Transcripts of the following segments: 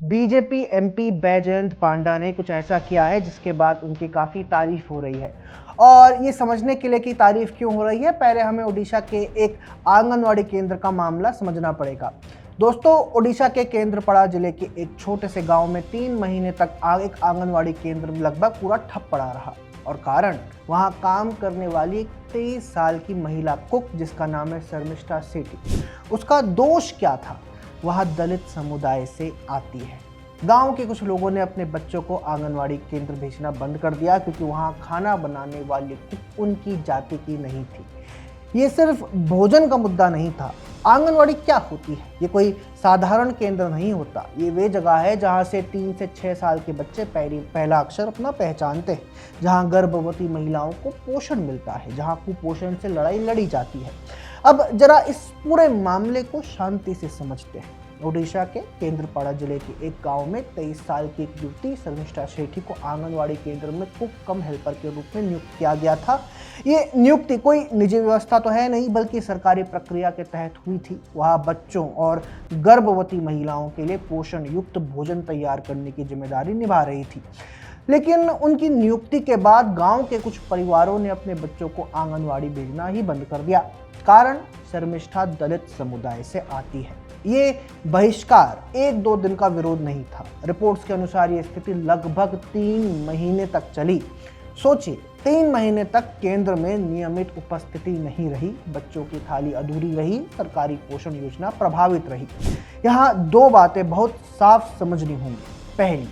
BJP MP Baijayant पांडा ने कुछ ऐसा किया है जिसके बाद उनकी काफ़ी तारीफ हो रही है। और ये समझने के लिए कि तारीफ क्यों हो रही है, पहले हमें ओडिशा के एक आंगनवाड़ी केंद्र का मामला समझना पड़ेगा। दोस्तों, ओडिशा के केंद्रपड़ा जिले के एक छोटे से गांव में 3 महीने तक एक आंगनवाड़ी केंद्र लगभग पूरा ठप पड़ा रहा। और कारण, वहां काम करने वाली एक 23 साल की महिला कुक जिसका नाम है शर्मिष्ठा सेठी। उसका दोष क्या था? वह दलित समुदाय से आती है। गांव के कुछ लोगों ने अपने बच्चों को आंगनवाड़ी केंद्र भेजना बंद कर दिया क्योंकि वहां खाना बनाने वाली कुक उनकी जाति की नहीं थी। ये सिर्फ भोजन का मुद्दा नहीं था। आंगनवाड़ी क्या होती है? ये कोई साधारण केंद्र नहीं होता। ये वे जगह है जहाँ से 3 से 6 साल के बच्चे पहला अक्षर अपना पहचानते हैं, जहाँ गर्भवती महिलाओं को पोषण मिलता है, जहाँ कुपोषण से लड़ाई लड़ी जाती है। अब जरा इस पूरे मामले को शांति से समझते हैं। ओडिशा के केंद्रपाड़ा जिले के एक गांव में 23 साल की एक युवती शर्मिष्ठा सेठी को आंगनवाड़ी केंद्र में कुक कम हेल्पर के रूप में नियुक्त किया गया था। ये नियुक्ति कोई निजी व्यवस्था तो है नहीं, बल्कि सरकारी प्रक्रिया के तहत हुई थी। वह बच्चों और गर्भवती महिलाओं के लिए पोषण युक्त भोजन तैयार करने की जिम्मेदारी निभा रही थी। लेकिन उनकी नियुक्ति के बाद गांव के कुछ परिवारों ने अपने बच्चों को आंगनवाड़ी भेजना ही बंद कर दिया। कारण, शर्मिष्ठा दलित समुदाय से आती है। ये बहिष्कार 1-2 दिन का विरोध नहीं था। रिपोर्ट्स के अनुसार ये स्थिति लगभग 3 महीने तक चली। सोचिए, 3 महीने तक केंद्र में नियमित उपस्थिति नहीं रही, बच्चों की थाली अधूरी रही, सरकारी पोषण योजना प्रभावित रही। यहाँ 2 बातें बहुत साफ समझनी होंगी। पहली,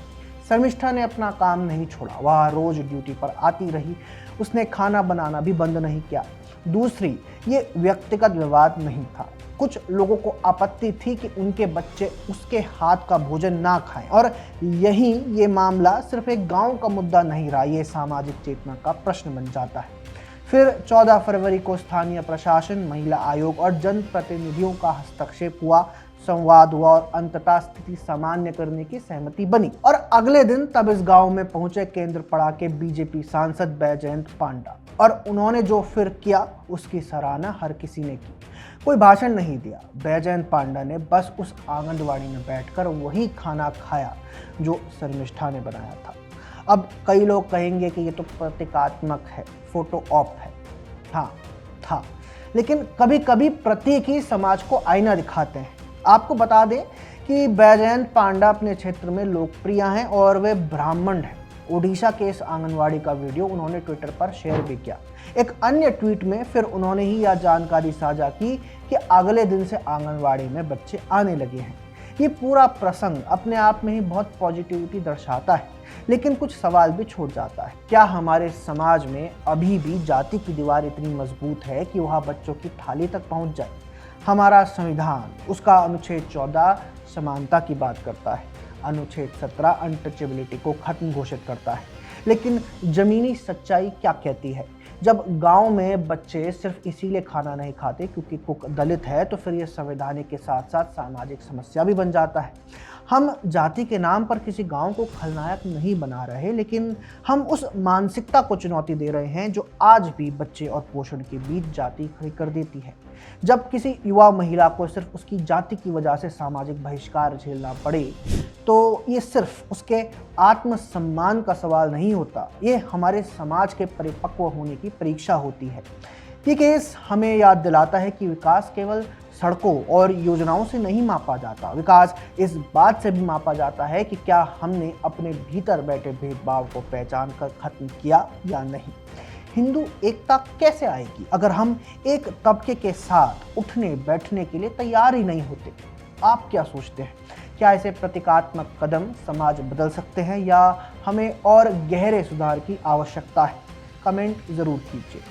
शर्मिष्ठा ने अपना काम नहीं छोड़ा, वह रोज ड्यूटी पर आती रही, उसने खाना बनाना भी बंद नहीं किया। दूसरी, ये व्यक्तिगत विवाद नहीं था। कुछ लोगों को आपत्ति थी कि उनके बच्चे उसके हाथ का भोजन ना खाएं, और ये मामला सिर्फ एक गांव का मुद्दा नहीं रहा, ये सामाजिक चेतना का प्रश्न बन जाता है। फिर 14 फरवरी को स्थानीय प्रशासन, महिला आयोग और जनप्रतिनिधियों का हस्तक्षेप हुआ, संवाद हुआ और अंततः स्थिति सामान्य करने की सहमति बनी। और अगले दिन तब इस गांव में पहुंचे केंद्रपड़ा के बीजेपी सांसद बैजयंत पांडा, और उन्होंने जो फिर किया उसकी सराहना हर किसी ने की। कोई भाषण नहीं दिया। बैजयंत पांडा ने बस उस आंगनवाड़ी में बैठकर वही खाना खाया जो शर्मिष्ठा ने बनाया था। अब कई लोग कहेंगे कि ये तो प्रतीकात्मक है, फोटो ऑप है। हाँ था, लेकिन कभी कभी प्रतीक ही समाज को आईना दिखाते हैं। आपको बता दें कि बैजयंत पांडा अपने क्षेत्र में लोकप्रिय हैं और वे ब्राह्मण हैं। ओडिशा के इस आंगनवाड़ी का वीडियो उन्होंने ट्विटर पर शेयर भी किया। एक अन्य ट्वीट में फिर उन्होंने ही यह जानकारी साझा की कि अगले दिन से आंगनवाड़ी में बच्चे आने लगे हैं। ये पूरा प्रसंग अपने आप में ही बहुत पॉजिटिविटी दर्शाता है, लेकिन कुछ सवाल भी छोड़ जाता है। क्या हमारे समाज में अभी भी जाति की दीवार इतनी मजबूत है कि वह बच्चों की थाली तक पहुंच जाए? हमारा संविधान, उसका अनुच्छेद 14 समानता की बात करता है, अनुच्छेद 17 अनटचेबिलिटी को खत्म घोषित करता है। लेकिन जमीनी सच्चाई क्या कहती है? जब गांव में बच्चे सिर्फ इसीलिए खाना नहीं खाते क्योंकि कुक दलित है, तो फिर यह संवैधानिक के साथ साथ सामाजिक समस्या भी बन जाता है। हम जाति के नाम पर किसी गांव को खलनायक नहीं बना रहे, लेकिन हम उस मानसिकता को चुनौती दे रहे हैं जो आज भी बच्चे और पोषण के बीच जाति खड़ी कर देती है। जब किसी युवा महिला को सिर्फ उसकी जाति की वजह से सामाजिक बहिष्कार झेलना पड़े, तो ये सिर्फ उसके आत्मसम्मान का सवाल नहीं होता, ये हमारे समाज के परिपक्व होने की परीक्षा होती है। ये केस हमें याद दिलाता है कि विकास केवल सड़कों और योजनाओं से नहीं मापा जाता। विकास इस बात से भी मापा जाता है कि क्या हमने अपने भीतर बैठे भेदभाव को पहचान कर खत्म किया या नहीं। हिंदू एकता कैसे आएगी अगर हम एक तबके के साथ उठने बैठने के लिए तैयार ही नहीं होते? आप क्या सोचते हैं? क्या ऐसे प्रतीकात्मक कदम समाज बदल सकते हैं या हमें और गहरे सुधार की आवश्यकता है? कमेंट जरूर कीजिए।